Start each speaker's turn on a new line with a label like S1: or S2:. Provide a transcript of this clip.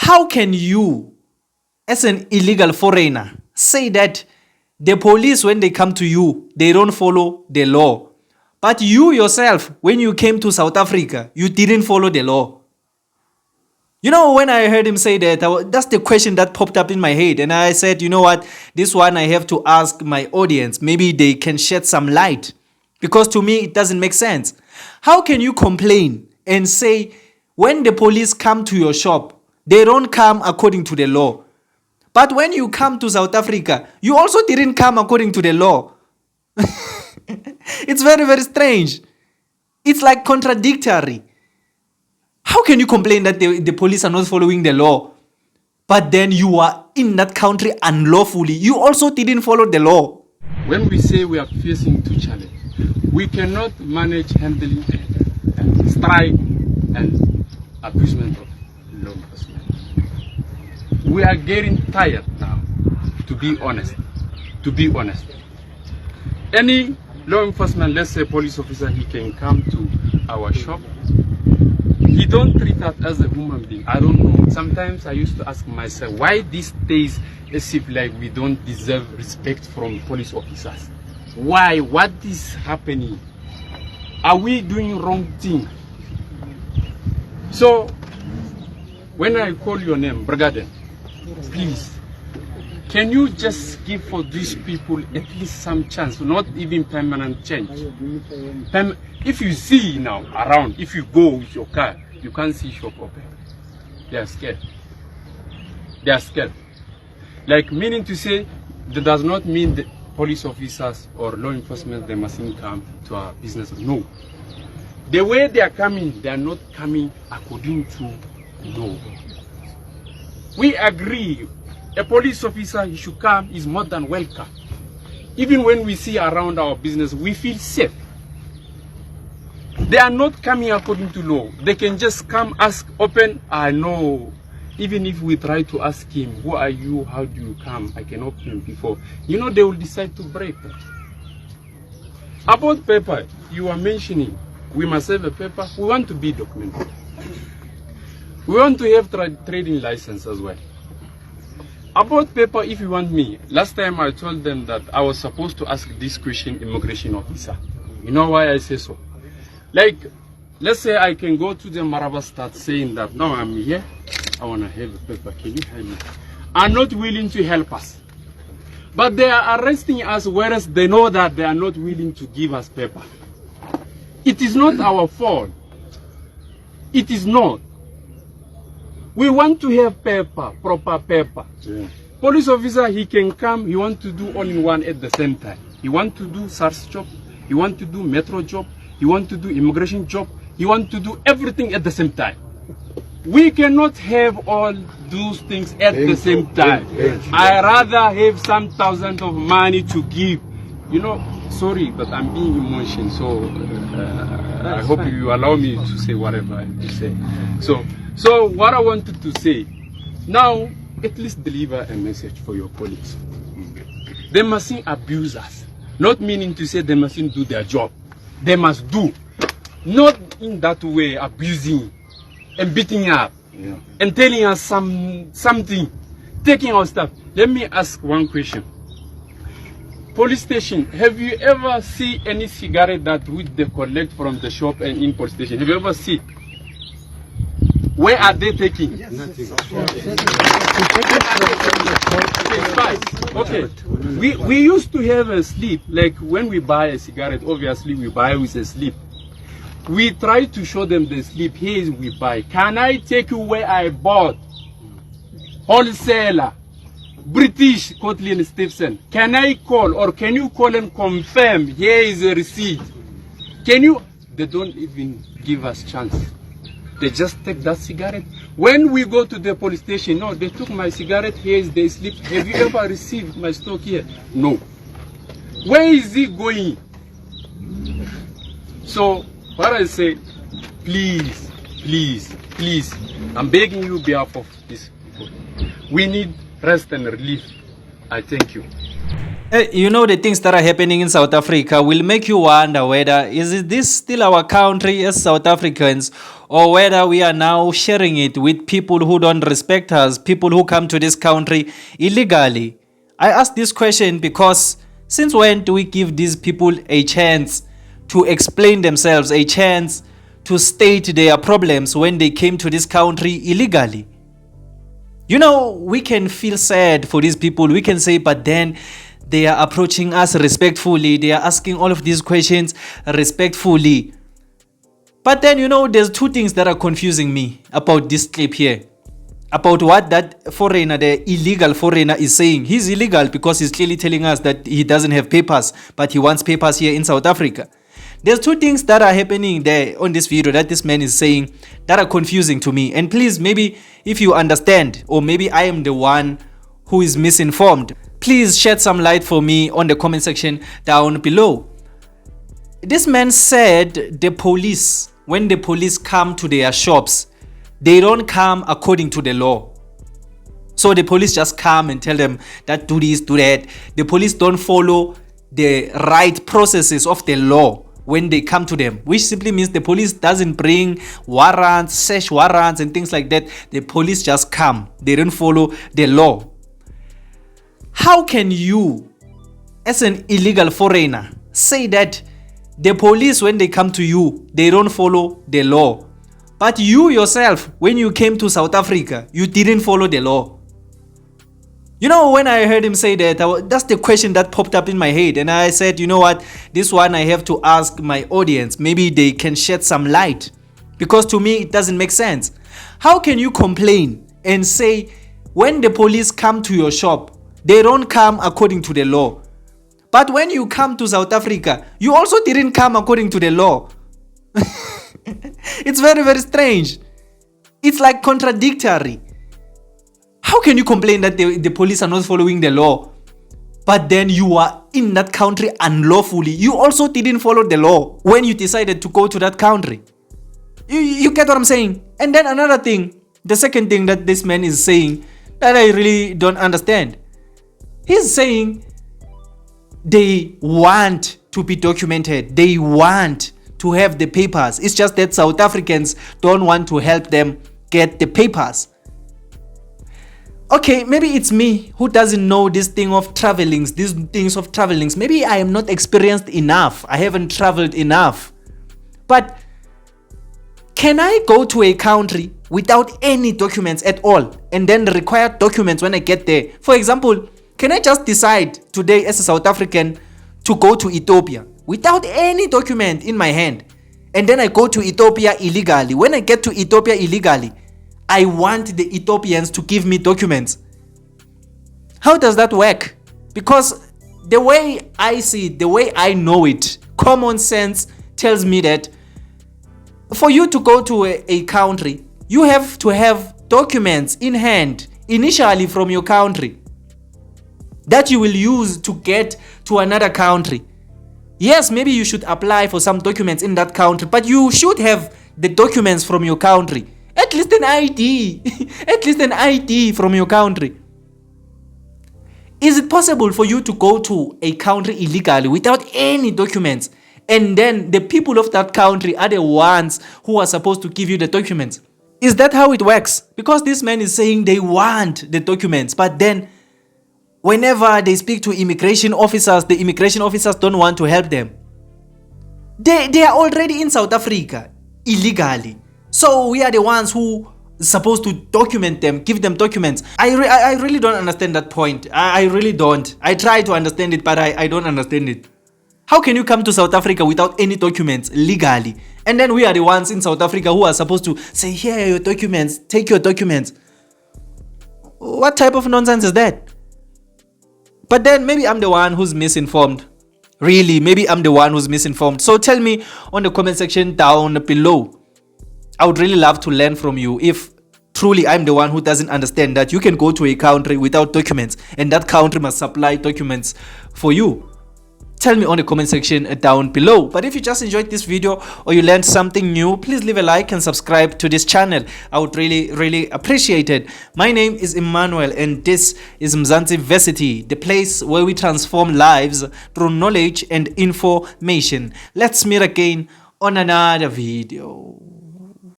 S1: how can you, as an illegal foreigner, say that the police, when they come to you, they don't follow the law? But you yourself, when you came to South Africa, you didn't follow the law. You know, when I heard him say that, that's the question that popped up in my head. And I said, you know what, this one I have to ask my audience. Maybe they can shed some light. Because to me, it doesn't make sense. How can you complain and say, when the police come to your shop, they don't come according to the law? But when you come to South Africa, you also didn't come according to the law. It's very, very strange. It's like contradictory. How can you complain that the police are not following the law? But then you are in that country unlawfully. You also didn't follow the law.
S2: When we say we are facing two challenges, we cannot manage handling strike and abusement of law enforcement. We are getting tired now, to be honest. To be honest. Any law enforcement, let's say police officer, he can come to our shop. He don't treat us as a human being. I don't know. Sometimes I used to ask myself, why these days as if like we don't deserve respect from police officers? Why? What is happening? Are we doing wrong thing? So, when I call your name, Brigadier, please, can you just give for these people at least some chance, not even permanent change? If you see now around, if you go with your car, you can't see shop open. They are scared. They are scared. Like, meaning to say, that does not mean that police officers or law enforcement, they mustn't come to our business. No. The way they are coming, they are not coming according to law. We agree, a police officer, he should come, is more than welcome. Even when we see around our business, we feel safe. They are not coming according to law. They can just come, ask, open. I know. Even if we try to ask him, who are you, how do you come, I can open before. You know, they will decide to break. About paper, you are mentioning, we must have a paper. We want to be documented. We want to have trading license as well. About paper, if you want me, last time I told them that I was supposed to ask this question, immigration officer. You know why I say so? Like, let's say I can go to the Maraba, start saying that, no, I'm here, I want to have a paper, can you help me? Are not willing to help us. But they are arresting us, whereas they know that they are not willing to give us paper. It is not our fault. It is not. We want to have paper, proper paper. Yeah. Police officer, he can come, he want to do all in one at the same time. He want to do SARS job, he want to do metro job, he want to do immigration job, he want to do everything at the same time. We cannot have all those things at the same time. I rather have some thousands of money to give. You know, sorry, but I'm being emotional, so I hope you allow me to say whatever I have to say. So what I wanted to say, now at least deliver a message for your colleagues. They mustn't abuse us. Not meaning to say they mustn't do their job. They must do. Not in that way, abusing and beating up, yeah, and telling us something, taking our stuff. Let me ask one question. Police station, have you ever seen any cigarette that which they collect from the shop and in police station? Have you ever seen? Where are they taking? Yes. Nothing. Okay. We used to have a slip, like when we buy a cigarette, obviously we buy with a slip. We try to show them the slip. Here we buy. Can I take you where I bought? Wholesaler, British, Cotley and Stevenson. Can I call, or can you call and confirm? Here is a receipt. Can you? They don't even give us chance. They just take that cigarette. When we go to the police station, no, they took my cigarette. Here is the slip. Have you ever received my stock here? No. Where is it going? So what I say, please, please, please, I'm begging you on behalf of these people. We need rest and relief. I thank you.
S1: You know, the things that are happening in South Africa will make you wonder whether is this still our country as South Africans, or whether we are now sharing it with people who don't respect us, people who come to this country illegally. I ask this question because since when do we give these people a chance to explain themselves, a chance to state their problems when they came to this country illegally? You know, we can feel sad for these people. We can say, but then they are approaching us respectfully. They are asking all of these questions respectfully. But then, you know, there's two things that are confusing me about this clip here. About what that foreigner, the illegal foreigner, is saying. He's illegal because he's clearly telling us that he doesn't have papers, but he wants papers here in South Africa. There's two things that are happening there on this video that this man is saying that are confusing to me. And please, maybe if you understand, or maybe I am the one who is misinformed, please shed some light for me on the comment section down below. This man said the police, when the police come to their shops, they don't come according to the law. So the police just come and tell them that do this, do that. The police don't follow the right processes of the law when they come to them, which simply means the police doesn't bring warrants, search warrants and things like that. The police just come. They don't follow the law. How can you, as an illegal foreigner, say that the police, when they come to you, they don't follow the law? But you yourself, when you came to South Africa, you didn't follow the law. You know, when I heard him say that, that's the question that popped up in my head. And I said, you know what, this one I have to ask my audience. Maybe they can shed some light. Because to me, it doesn't make sense. How can you complain and say, when the police come to your shop, they don't come according to the law? But when you come to South Africa, you also didn't come according to the law. It's very, very strange. It's like contradictory. How can you complain that the police are not following the law, but then you are in that country unlawfully? You also didn't follow the law when you decided to go to that country. You get what I'm saying? And then another thing, the second thing that this man is saying that I really don't understand. He's saying they want to be documented. They want to have the papers. It's just that South Africans don't want to help them get the papers. Okay, maybe it's me who doesn't know this thing of travelings, these things of travelings. Maybe I am not experienced enough. I haven't traveled enough. But can I go to a country without any documents at all and then require documents when I get there? For example, can I just decide today as a South African to go to Ethiopia without any document in my hand, and then I go to Ethiopia illegally? When I get to Ethiopia illegally, I want the Ethiopians to give me documents. How does that work? Because the way I see it, the way I know it, common sense tells me that for you to go to a country, you have to have documents in hand initially from your country that you will use to get to another country. Yes, maybe you should apply for some documents in that country, but you should have the documents from your country. At least an ID. At least an ID from your country. Is it possible for you to go to a country illegally without any documents, and then the people of that country are the ones who are supposed to give you the documents? Is that how it works? Because this man is saying they want the documents, but then whenever they speak to immigration officers, the immigration officers don't want to help them. They are already in South Africa illegally. So we are the ones who are supposed to document them, give them documents. I really don't understand that point. I really don't. I try to understand it, but I don't understand it. How can you come to South Africa without any documents legally? And then we are the ones in South Africa who are supposed to say, here are your documents, take your documents. What type of nonsense is that? But then maybe I'm the one who's misinformed. Really, maybe I'm the one who's misinformed. So tell me on the comment section down below. I would really love to learn from you if truly I'm the one who doesn't understand that you can go to a country without documents and that country must supply documents for you. Tell me on the comment section down below. But if you just enjoyed this video or you learned something new, please leave a like and subscribe to this channel. I would really appreciate it. My name is Emmanuel and this is Mzansi Versity, the place where we transform lives through knowledge and information. Let's meet again on another video.